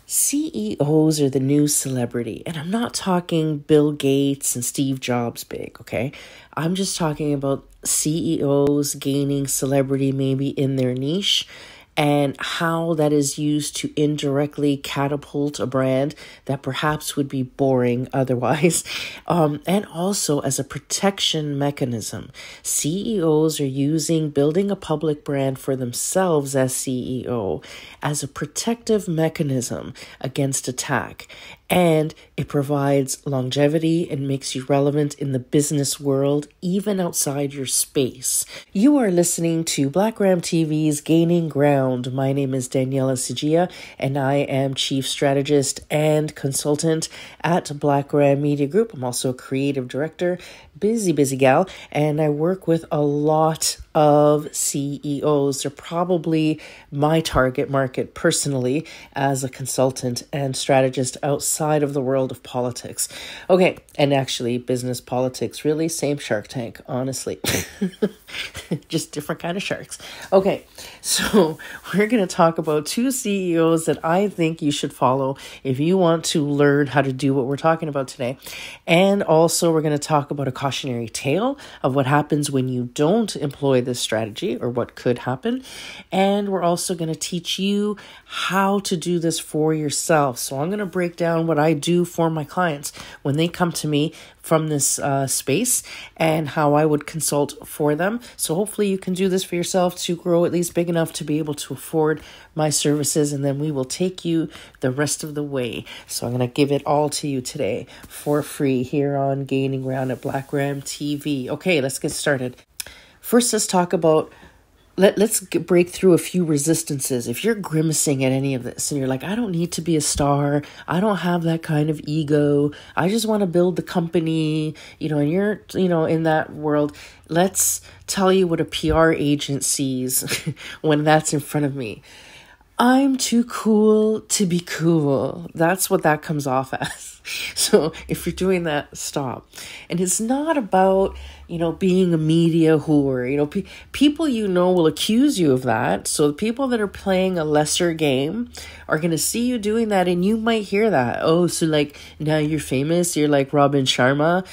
CEOs are the new celebrity, and I'm not talking Bill Gates and Steve Jobs big, okay? I'm just talking about CEOs gaining celebrity maybe in their niche and how that is used to indirectly catapult a brand that perhaps would be boring otherwise, and also as a protection mechanism. CEOs are using building a public brand for themselves as CEO as a protective mechanism against attack. And it provides longevity and makes you relevant in the business world, even outside your space. You are listening to Black Ram TV's Gaining Ground. My name is Daniela Siggia, and I am Chief Strategist and Consultant at Black Ram Media Group. I'm also a creative director, busy gal, and I work with a lot of CEOs. They're probably my target market personally as a consultant and strategist outside of the world of politics. Okay, and actually business politics, really same Shark Tank, honestly. Just different kind of sharks. Okay, so we're going to talk about two CEOs that I think you should follow if you want to learn how to do what we're talking about today. And also we're going to talk about a cautionary tale of what happens when you don't employ this strategy or what could happen. And we're also going to teach you how to do this for yourself. So I'm going to break down what I do for my clients when they come to me from this space and how I would consult for them. So hopefully you can do this for yourself to grow at least big enough to be able to afford my services, and then we will take you the rest of the way. So I'm going to give it all to you today for free here on Gaining Ground at Black Ram TV. Okay, let's get started. First, let's talk about Let's break through a few resistances. If you're grimacing at any of this and you're like, I don't need to be a star. I don't have that kind of ego. I just want to build the company, and you're, in that world. Let's tell you what a PR agent sees when that's in front of me. I'm too cool to be cool. That's what that comes off as. So if you're doing that, stop. And it's not about, being a media whore. People will accuse you of that. So the people that are playing a lesser game are going to see you doing that, and you might hear that. Oh, so now you're famous. You're like Robin Sharma,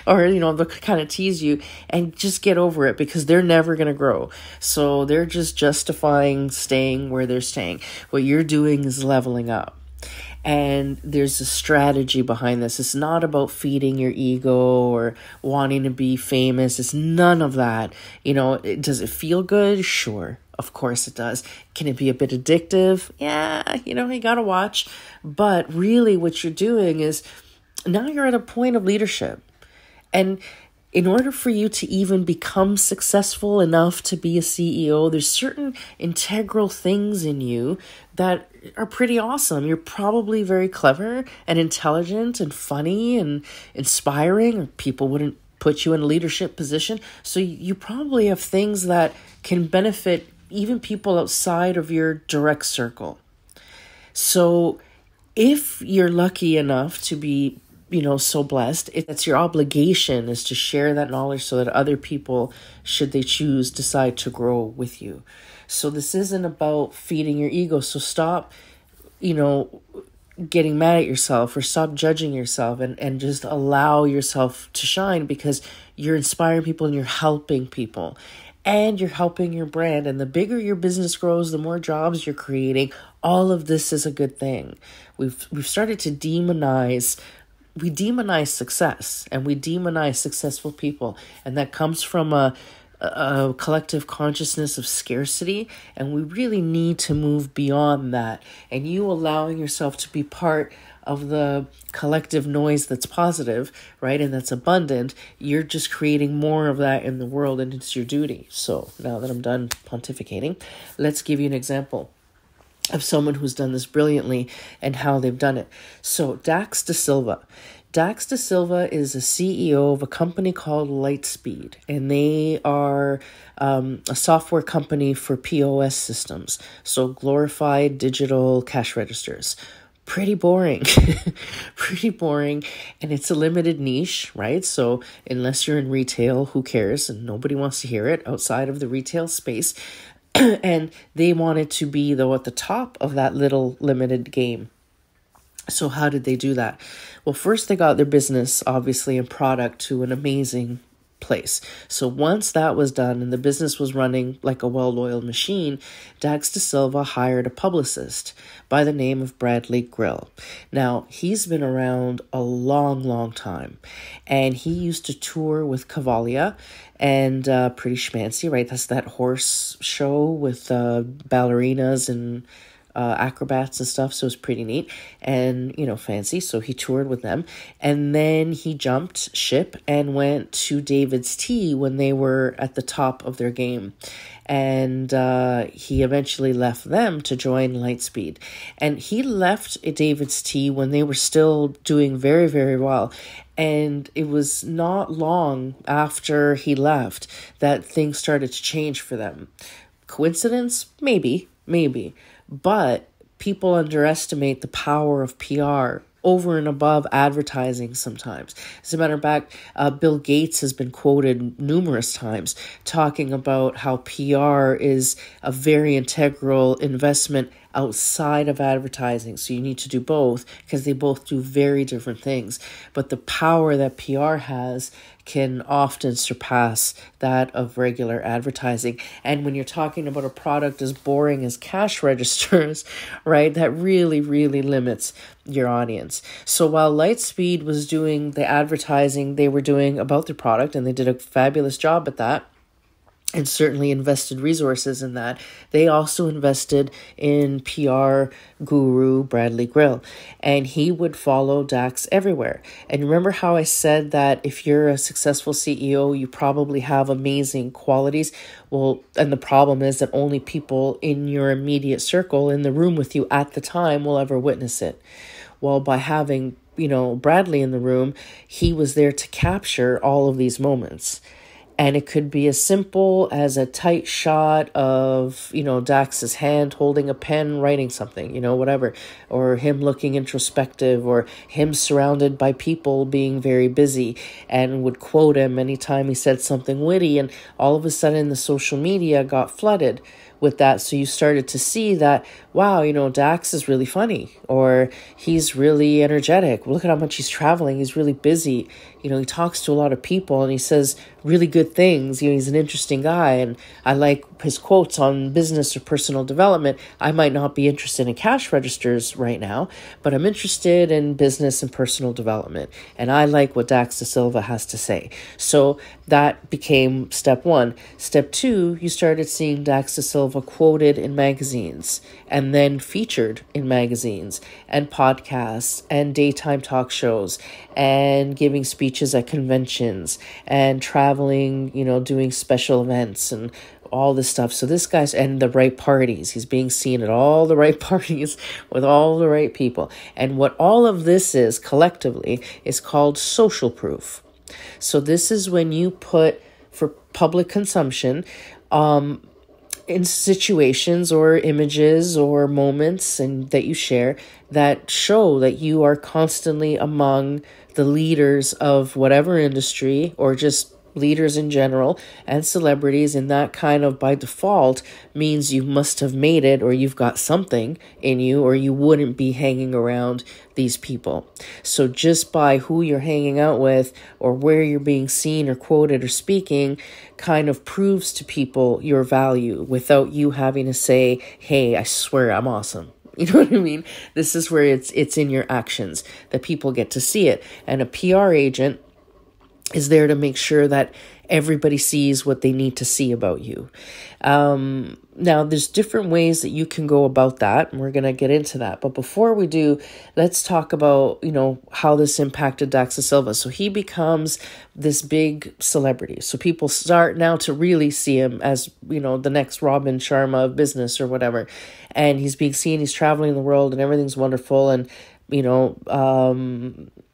or, they'll kind of tease you, and just get over it because they're never going to grow. So they're just justifying staying where they're staying. What you're doing is leveling up. And there's a strategy behind this. It's not about feeding your ego or wanting to be famous. It's none of that. Does it feel good? Sure. Of course it does. Can it be a bit addictive? Yeah, you gotta watch. But really what you're doing is now you're at a point of leadership. And in order for you to even become successful enough to be a CEO, there's certain integral things in you that are pretty awesome. You're probably very clever and intelligent and funny and inspiring, or people wouldn't put you in a leadership position. So you probably have things that can benefit even people outside of your direct circle. So if you're lucky enough to be so blessed, it's your obligation is to share that knowledge so that other people, should they choose, decide to grow with you. So this isn't about feeding your ego. So stop, getting mad at yourself or stop judging yourself and just allow yourself to shine, because you're inspiring people and you're helping people and you're helping your brand. And the bigger your business grows, the more jobs you're creating. All of this is a good thing. We've started to demonize success, and we demonize successful people. And that comes from a collective consciousness of scarcity. And we really need to move beyond that. And you allowing yourself to be part of the collective noise that's positive, right? And that's abundant. You're just creating more of that in the world, and it's your duty. So now that I'm done pontificating, let's give you an example of someone who's done this brilliantly and how they've done it. So Dax Da Silva. Dax Da Silva is a CEO of a company called Lightspeed, and they are a software company for POS systems, so glorified digital cash registers. Pretty boring, and it's a limited niche, right? So unless you're in retail, who cares? And nobody wants to hear it outside of the retail space. And they wanted to be, though, at the top of that little limited game. So how did they do that? Well, first they got their business, obviously, and product to an amazing place. So once that was done and the business was running like a well-oiled machine, Dax da Silva hired a publicist by the name of Bradley Grill. Now, he's been around a long, long time, and he used to tour with Cavalia and Pretty Schmancy, right? That's that horse show with ballerinas and acrobats and stuff, so it's pretty neat and, fancy. So he toured with them, and then he jumped ship and went to David's Tea when they were at the top of their game, and he eventually left them to join Lightspeed. And he left David's Tea when they were still doing very, very well. And it was not long after he left that things started to change for them. Coincidence? Maybe. But people underestimate the power of PR over and above advertising sometimes. As a matter of fact, Bill Gates has been quoted numerous times talking about how PR is a very integral investment outside of advertising. So you need to do both because they both do very different things. But the power that PR has can often surpass that of regular advertising. And when you're talking about a product as boring as cash registers, right, that really, really limits your audience. So while Lightspeed was doing the advertising they were doing about the product, and they did a fabulous job at that, and certainly invested resources in that, they also invested in PR guru Bradley Grill, and he would follow Dax everywhere. And remember how I said that if you're a successful CEO, you probably have amazing qualities? Well, and the problem is that only people in your immediate circle in the room with you at the time will ever witness it. Well, by having, Bradley in the room, he was there to capture all of these moments. And it could be as simple as a tight shot of, Dax's hand holding a pen, writing something, whatever, or him looking introspective, or him surrounded by people being very busy, and would quote him anytime he said something witty. And all of a sudden the social media got flooded with that. So you started to see that, wow, Dax is really funny, or he's really energetic. Look at how much he's traveling. He's really busy. He talks to a lot of people and he says really good things. He's an interesting guy, and I like his quotes on business or personal development. I might not be interested in cash registers right now, but I'm interested in business and personal development, and I like what Dax da Silva has to say. So that became step one. Step two, you started seeing Dax da Silva quoted in magazines, and then featured in magazines and podcasts and daytime talk shows, and giving speeches at conventions and traveling, doing special events and all this stuff. So this guy's, and the right parties, he's being seen at all the right parties with all the right people. And what all of this is collectively is called social proof. So this is when you put for public consumption, in situations or images or moments and that you share that show that you are constantly among the leaders of whatever industry, or just leaders in general and celebrities. And that kind of by default means you must have made it, or you've got something in you, or you wouldn't be hanging around these people. So just by who you're hanging out with, or where you're being seen or quoted or speaking, kind of proves to people your value without you having to say, hey, I swear I'm awesome. You know what I mean? This is where it's in your actions that people get to see it. And a PR agent is there to make sure that everybody sees what they need to see about you. Now, there's different ways that you can go about that, and we're going to get into that. But before we do, let's talk about, how this impacted Dax da Silva. So he becomes this big celebrity. So people start now to really see him as, the next Robin Sharma of business or whatever. And he's being seen, he's traveling the world, and everything's wonderful. And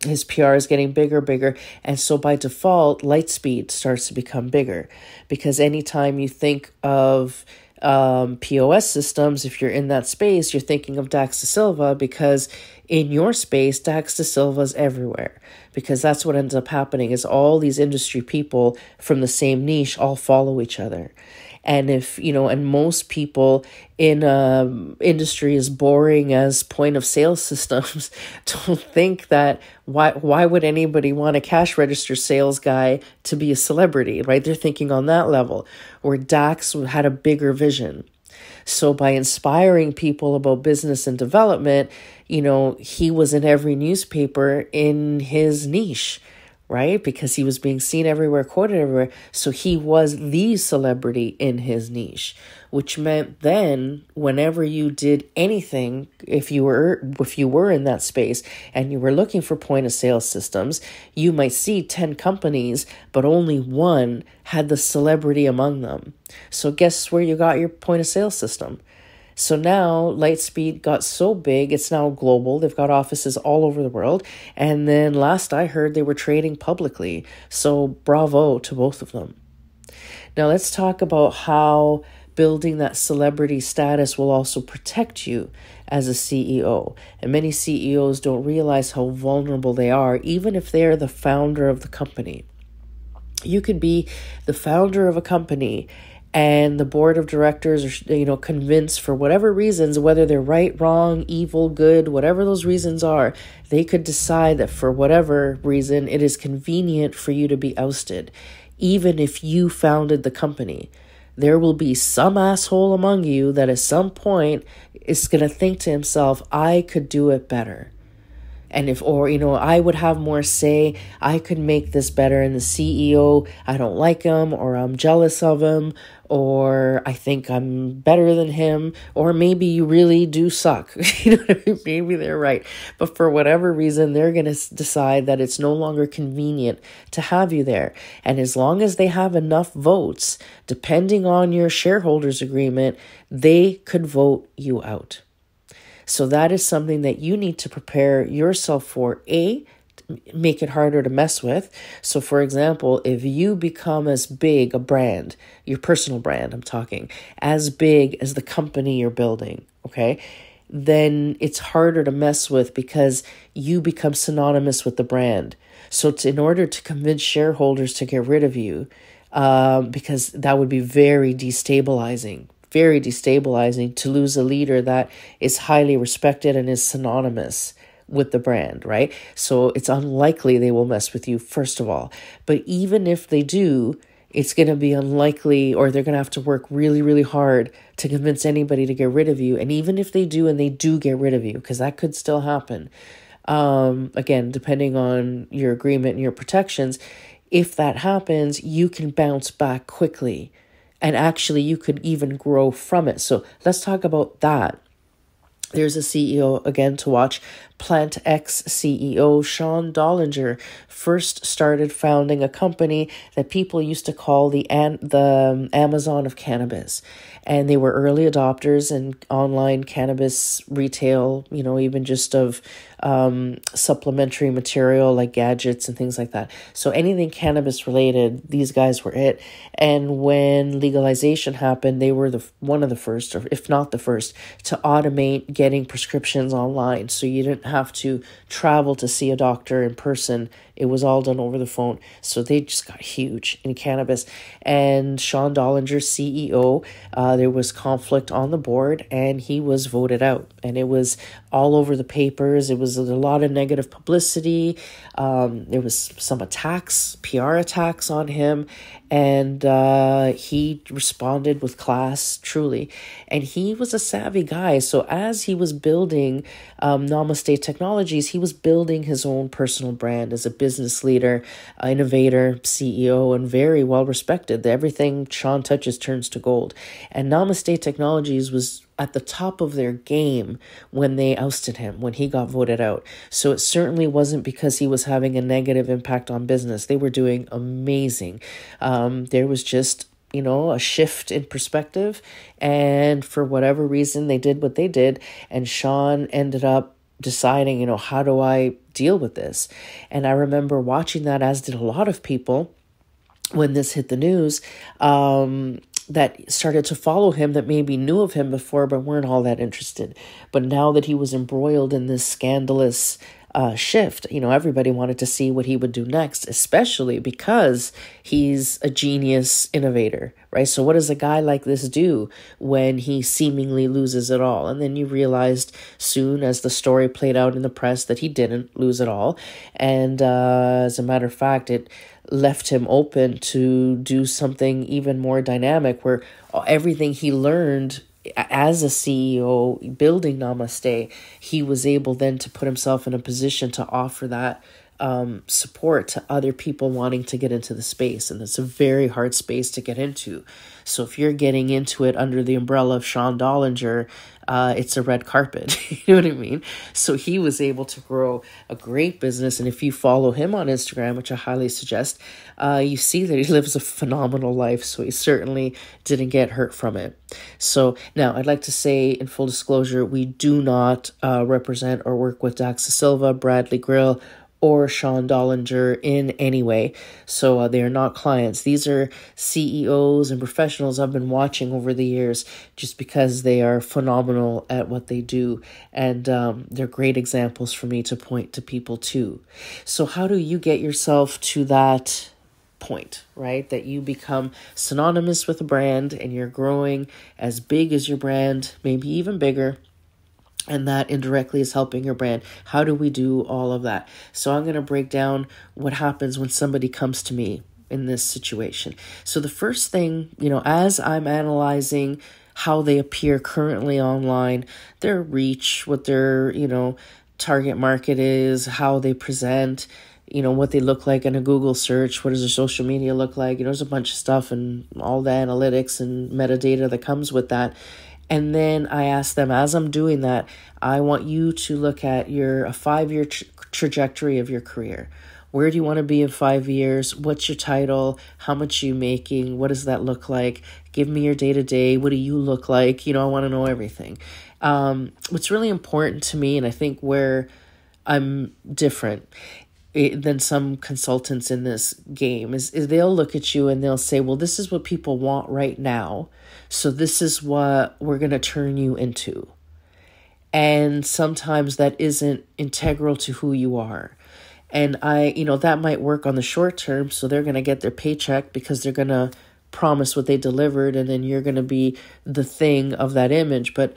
his PR is getting bigger. And so by default, Lightspeed starts to become bigger, because anytime you think of POS systems, if you're in that space, you're thinking of Dax da Silva, because in your space, Dax da Silva's everywhere, because that's what ends up happening is all these industry people from the same niche all follow each other. And if, and most people in industry as boring as point of sale systems don't think that why would anybody want a cash register sales guy to be a celebrity, right? They're thinking on that level, where Dax had a bigger vision. So by inspiring people about business and development, he was in every newspaper in his niche, right? Because he was being seen everywhere, quoted everywhere. So he was the celebrity in his niche, which meant then whenever you did anything, if you were in that space and you were looking for point of sale systems, you might see 10 companies, but only one had the celebrity among them. So guess where you got your point of sale system? So now Lightspeed got so big, it's now global. They've got offices all over the world. And then last I heard, they were trading publicly. So bravo to both of them. Now let's talk about how building that celebrity status will also protect you as a CEO. And many CEOs don't realize how vulnerable they are, even if they're the founder of the company. You could be the founder of a company and the board of directors are, convinced for whatever reasons, whether they're right, wrong, evil, good, whatever those reasons are, they could decide that for whatever reason, it is convenient for you to be ousted. Even if you founded the company, there will be some asshole among you that at some point is going to think to himself, I could do it better. And I would have more say, I could make this better. And the CEO, I don't like him, or I'm jealous of him, or I think I'm better than him, or maybe you really do suck. Maybe they're right. But for whatever reason, they're going to decide that it's no longer convenient to have you there. And as long as they have enough votes, depending on your shareholders agreement, they could vote you out. So that is something that you need to prepare yourself for. Make it harder to mess with. So for example, if you become as big a brand, your personal brand, I'm talking, as big as the company you're building, okay, then it's harder to mess with because you become synonymous with the brand. So in order to convince shareholders to get rid of you, because that would be very destabilizing to lose a leader that is highly respected and is synonymous with the brand, right? So it's unlikely they will mess with you, first of all. But even if they do, it's going to be unlikely, or they're going to have to work really, really hard to convince anybody to get rid of you. And even if they do, and they do get rid of you, because that could still happen, again, depending on your agreement and your protections, if that happens, you can bounce back quickly. And actually, you could even grow from it. So let's talk about that. There's a CEO, again, to watch. Plant X CEO Sean Dollinger first started founding a company that people used to call the Amazon of cannabis. And they were early adopters in online cannabis retail, even just of supplementary material like gadgets and things like that. So anything cannabis related, these guys were it. And when legalization happened, they were one of the first, or if not the first, to automate getting prescriptions online. So you didn't have to travel to see a doctor in person. It was all done over the phone. So they just got huge in cannabis. And Sean Dollinger, CEO, there was conflict on the board and he was voted out. And it was all over the papers. It was a lot of negative publicity. There was some attacks, PR attacks on him. And he responded with class, truly. And he was a savvy guy. So as he was building Namaste Technologies, he was building his own personal brand as a business leader, innovator, CEO, and very well respected. Everything Sean touches turns to gold. And Namaste Technologies was at the top of their game when they ousted him, when he got voted out. So it certainly wasn't because he was having a negative impact on business. They were doing amazing. There was just, a shift in perspective. And for whatever reason, they did what they did. And Sean ended up deciding, how do I deal with this? And I remember watching that, as did a lot of people, when this hit the news, that started to follow him, that maybe knew of him before but weren't all that interested. But now that he was embroiled in this scandalous shift. Everybody wanted to see what he would do next, especially because he's a genius innovator, right? So what does a guy like this do when he seemingly loses it all? And then you realized soon as the story played out in the press that he didn't lose it all. And as a matter of fact, it left him open to do something even more dynamic where everything he learned as a CEO building Namaste, he was able then to put himself in a position to offer that support to other people wanting to get into the space. And it's a very hard space to get into. So if you're getting into it under the umbrella of Sean Dollinger, it's a red carpet. You know what I mean? So he was able to grow a great business. And if you follow him on Instagram, which I highly suggest, you see that he lives a phenomenal life. So he certainly didn't get hurt from it. So now I'd like to say in full disclosure, we do not represent or work with Daxa Silva, Bradley Grill, or Sean Dollinger in any way. So they are not clients. These are CEOs and professionals I've been watching over the years just because they are phenomenal at what they do. And they're great examples for me to point to people to. So how do you get yourself to that point, right? That you become synonymous with a brand and you're growing as big as your brand, maybe even bigger. And that indirectly is helping your brand. How do we do all of that? So I'm going to break down what happens when somebody comes to me in this situation. So the first thing, as I'm analyzing how they appear currently online, their reach, what their, target market is, how they present, what they look like in a Google search, what does their social media look like? There's a bunch of stuff and all the analytics and metadata that comes with that. And then I ask them, as I'm doing that, I want you to look at a 5-year trajectory of your career. Where do you want to be in 5 years? What's your title? How much are you making? What does that look like? Give me your day-to-day. What do you look like? I want to know everything. What's really important to me, and I think where I'm different than some consultants in this game is they'll look at you and they'll say, well, this is what people want right now. So this is what we're going to turn you into. And sometimes that isn't integral to who you are. And that might work on the short term. So they're going to get their paycheck because they're going to promise what they delivered. And then you're going to be the thing of that image. But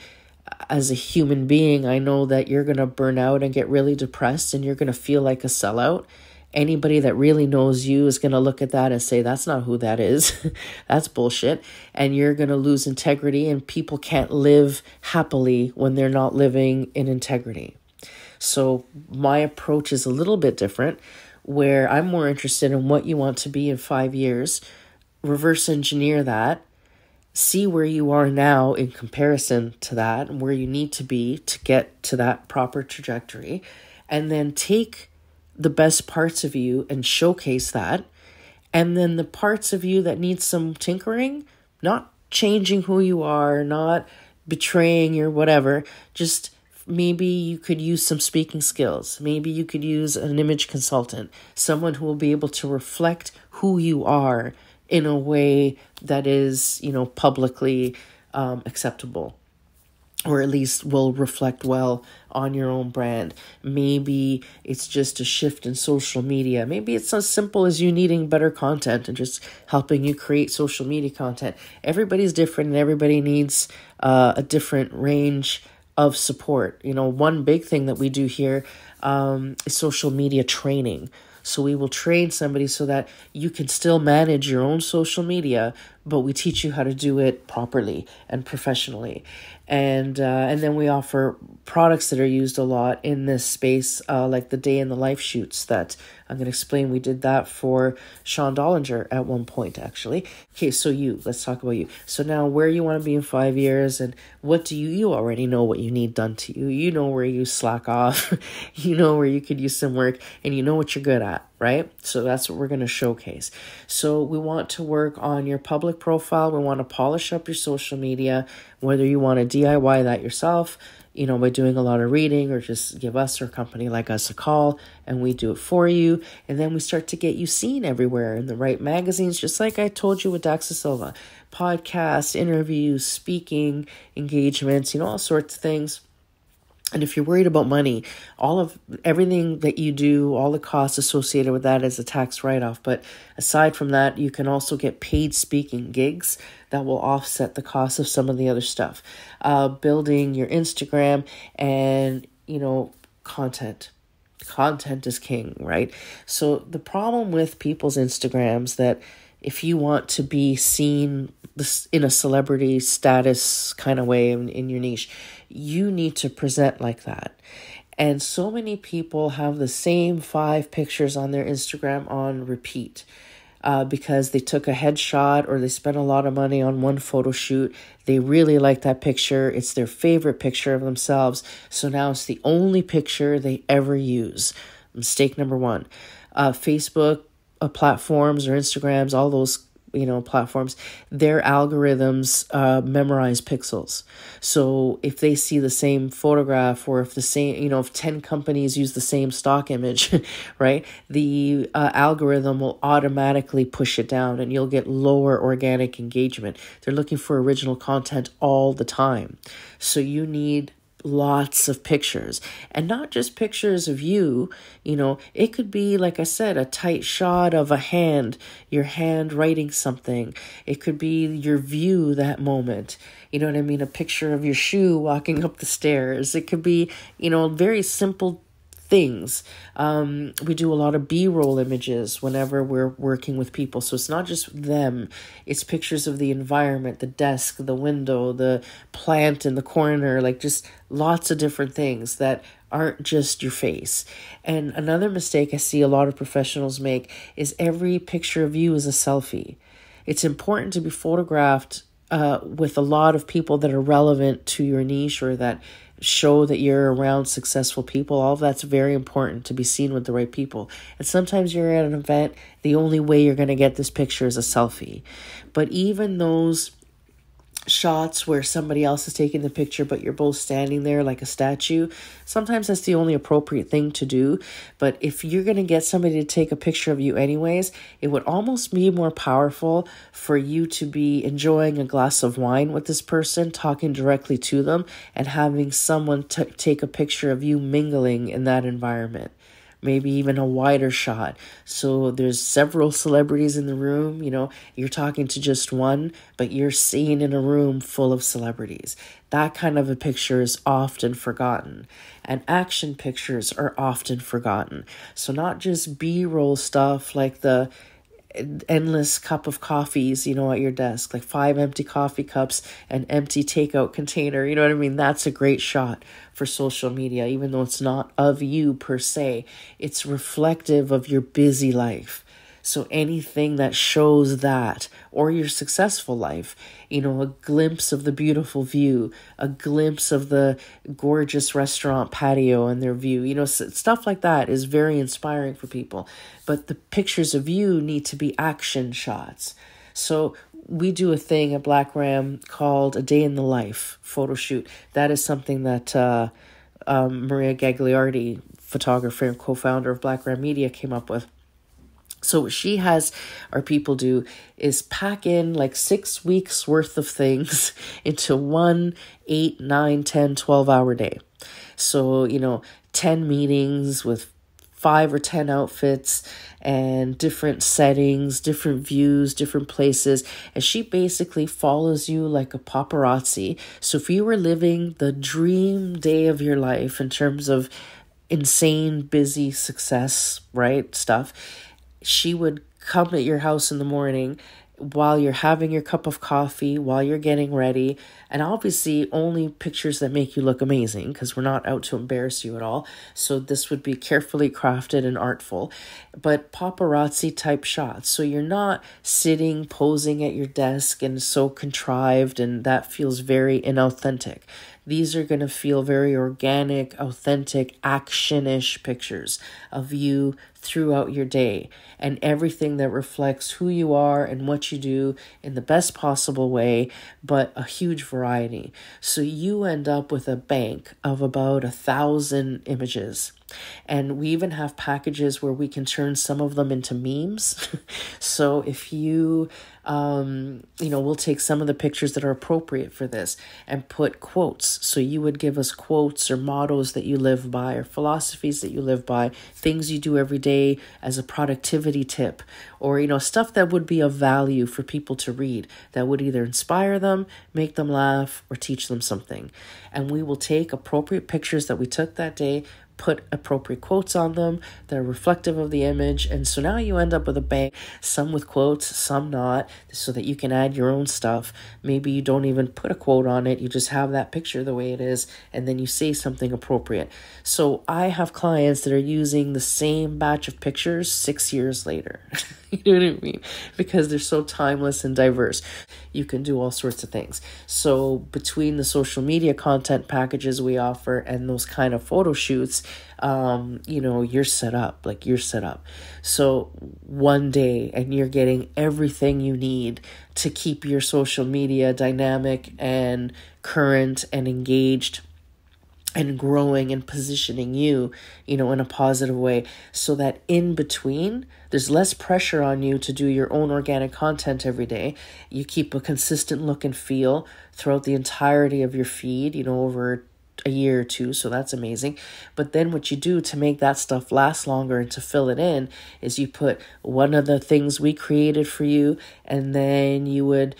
as a human being, I know that you're going to burn out and get really depressed and you're going to feel like a sellout. Anybody that really knows you is going to look at that and say, that's not who that is. That's bullshit. And you're going to lose integrity, and people can't live happily when they're not living in integrity. So my approach is a little bit different, where I'm more interested in what you want to be in 5 years, reverse engineer that, see where you are now in comparison to that and where you need to be to get to that proper trajectory, and then take the best parts of you and showcase that. And then the parts of you that need some tinkering, not changing who you are, not betraying your whatever, just maybe you could use some speaking skills. Maybe you could use an image consultant, someone who will be able to reflect who you are in a way that is, publicly acceptable, or at least will reflect well on your own brand. Maybe it's just a shift in social media. Maybe it's as simple as you needing better content and just helping you create social media content. Everybody's different and everybody needs a different range of support. One big thing that we do here is social media training. So we will train somebody so that you can still manage your own social media, but we teach you how to do it properly and professionally. And then we offer products that are used a lot in this space, like the day in the life shoots that I'm going to explain. We did that for Sean Dollinger at one point, actually. Okay, so let's talk about you. So now where you want to be in 5 years, and what do you already know what you need done to you. You know where you slack off. You know where you could use some work, and you know what you're good at, right? So that's what we're going to showcase. So we want to work on your public profile. We want to polish up your social media, whether you want to DIY that yourself, by doing a lot of reading, or just give us or a company like us a call and we do it for you. And then we start to get you seen everywhere in the right magazines, just like I told you with Daxa Silva, podcasts, interviews, speaking engagements, all sorts of things. And if you're worried about money, all of everything that you do, all the costs associated with that is a tax write-off. But aside from that, you can also get paid speaking gigs that will offset the cost of some of the other stuff. Building your Instagram and, content. Content is king, right? So the problem with people's Instagrams that if you want to be seen in a celebrity status kind of way in your niche, you need to present like that. And so many people have the same 5 pictures on their Instagram on repeat because they took a headshot or they spent a lot of money on one photo shoot. They really like that picture. It's their favorite picture of themselves. So now it's the only picture they ever use. Mistake number 1. Facebook platforms or Instagrams, all those platforms, their algorithms memorize pixels. So if they see the same photograph or if if 10 companies use the same stock image, right, the algorithm will automatically push it down and you'll get lower organic engagement. They're looking for original content all the time. So you need lots of pictures, and not just pictures of you. It could be, like I said, a tight shot of your hand writing something. It could be your view that moment, a picture of your shoe walking up the stairs. It could be, very simple things. We do a lot of B-roll images whenever we're working with people. So it's not just them. It's pictures of the environment, the desk, the window, the plant in the corner, like just lots of different things that aren't just your face. And another mistake I see a lot of professionals make is every picture of you is a selfie. It's important to be photographed with a lot of people that are relevant to your niche or that show that you're around successful people. All of that's very important to be seen with the right people. And sometimes you're at an event, the only way you're going to get this picture is a selfie. But even those shots where somebody else is taking the picture but you're both standing there like a statue, sometimes that's the only appropriate thing to do. But if you're going to get somebody to take a picture of you anyways, it would almost be more powerful for you to be enjoying a glass of wine with this person, talking directly to them, and having someone take a picture of you mingling in that environment. Maybe even a wider shot. So there's several celebrities in the room, you're talking to just one, but you're seen in a room full of celebrities. That kind of a picture is often forgotten. And action pictures are often forgotten. So not just B-roll stuff like the endless cup of coffees, at your desk, like 5 empty coffee cups, an empty takeout container. You know what I mean? That's a great shot for social media, even though it's not of you per se. It's reflective of your busy life. So anything that shows that, or your successful life, a glimpse of the beautiful view, a glimpse of the gorgeous restaurant patio and their view, stuff like that is very inspiring for people. But the pictures of you need to be action shots. So we do a thing at Black Ram called a day in the life photo shoot. That is something that Maria Gagliardi, photographer and co-founder of Black Ram Media, came up with. So what she has our people do is pack in like 6 weeks worth of things into 1, 8, 9, 10, 12-hour day. So, 10 meetings with 5 or 10 outfits and different settings, different views, different places. And she basically follows you like a paparazzi. So if you were living the dream day of your life in terms of insane, busy success, right, stuff, she would come at your house in the morning while you're having your cup of coffee, while you're getting ready, and obviously only pictures that make you look amazing because we're not out to embarrass you at all. So this would be carefully crafted and artful, but paparazzi type shots. So you're not sitting posing at your desk and so contrived, and that feels very inauthentic. These are going to feel very organic, authentic, action-ish pictures of you throughout your day and everything that reflects who you are and what you do in the best possible way, but a huge variety. So you end up with a bank of about 1,000 images And we even have packages where we can turn some of them into memes. So if we'll take some of the pictures that are appropriate for this and put quotes. So you would give us quotes or mottos that you live by or philosophies that you live by, things you do every day as a productivity tip, or, stuff that would be of value for people to read that would either inspire them, make them laugh, or teach them something. And we will take appropriate pictures that we took that day, put appropriate quotes on them that are reflective of the image. And so now you end up with a bank, some with quotes, some not, so that you can add your own stuff. Maybe you don't even put a quote on it. You just have that picture the way it is, and then you say something appropriate. So I have clients that are using the same batch of pictures 6 years later. You know what I mean? Because they're so timeless and diverse. You can do all sorts of things. So between the social media content packages we offer and those kind of photo shoots, you're set up. So one day, and you're getting everything you need to keep your social media dynamic and current and engaged and growing and positioning you, in a positive way, so that in between, there's less pressure on you to do your own organic content every day. You keep a consistent look and feel throughout the entirety of your feed, over a year or two. So that's amazing. But then what you do to make that stuff last longer and to fill it in is you put one of the things we created for you, and then you would,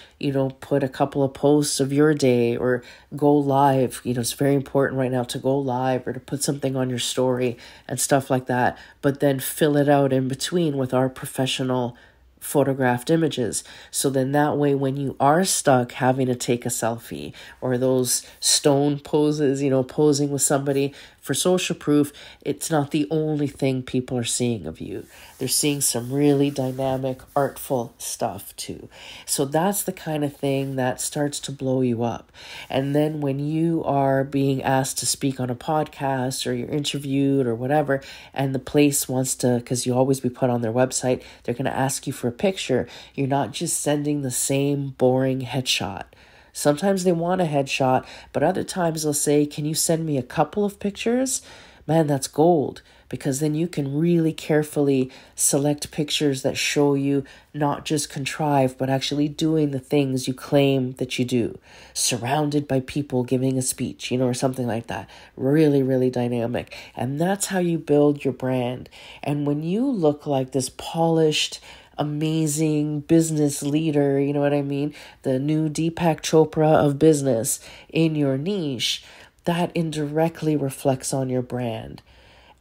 put a couple of posts of your day or go live. It's very important right now to go live or to put something on your story and stuff like that, but then fill it out in between with our professional photographed images. So then that way, when you are stuck having to take a selfie or those stone poses, posing with somebody for social proof, it's not the only thing people are seeing of you. They're seeing some really dynamic, artful stuff too. So that's the kind of thing that starts to blow you up. And then when you are being asked to speak on a podcast or you're interviewed or whatever, and the place wants to, because you always be put on their website, they're going to ask you for a picture. You're not just sending the same boring headshot. Sometimes they want a headshot, but other times they'll say, can you send me a couple of pictures? Man, that's gold, because then you can really carefully select pictures that show you not just contrived, but actually doing the things you claim that you do, surrounded by people giving a speech, or something like that. Really, really dynamic. And that's how you build your brand. And when you look like this polished, amazing business leader, you know what I mean? The new Deepak Chopra of business in your niche, that indirectly reflects on your brand.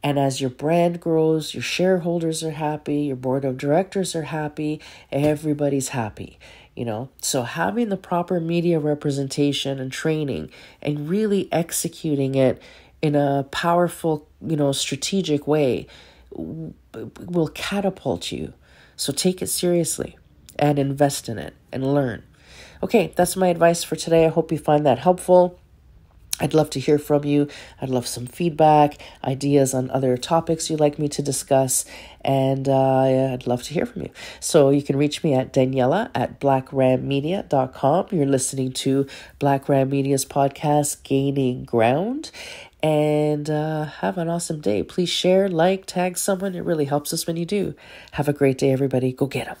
And as your brand grows, your shareholders are happy, your board of directors are happy, everybody's happy, So having the proper media representation and training and really executing it in a powerful, strategic way will catapult you. So take it seriously and invest in it and learn. Okay, that's my advice for today. I hope you find that helpful. I'd love to hear from you. I'd love some feedback, ideas on other topics you'd like me to discuss, and I'd love to hear from you. So you can reach me at Daniela@blackrammedia.com. You're listening to Black Ram Media's podcast, Gaining Ground. And have an awesome day. Please share, tag someone. It really helps us when you do. Have a great day, everybody. Go get them.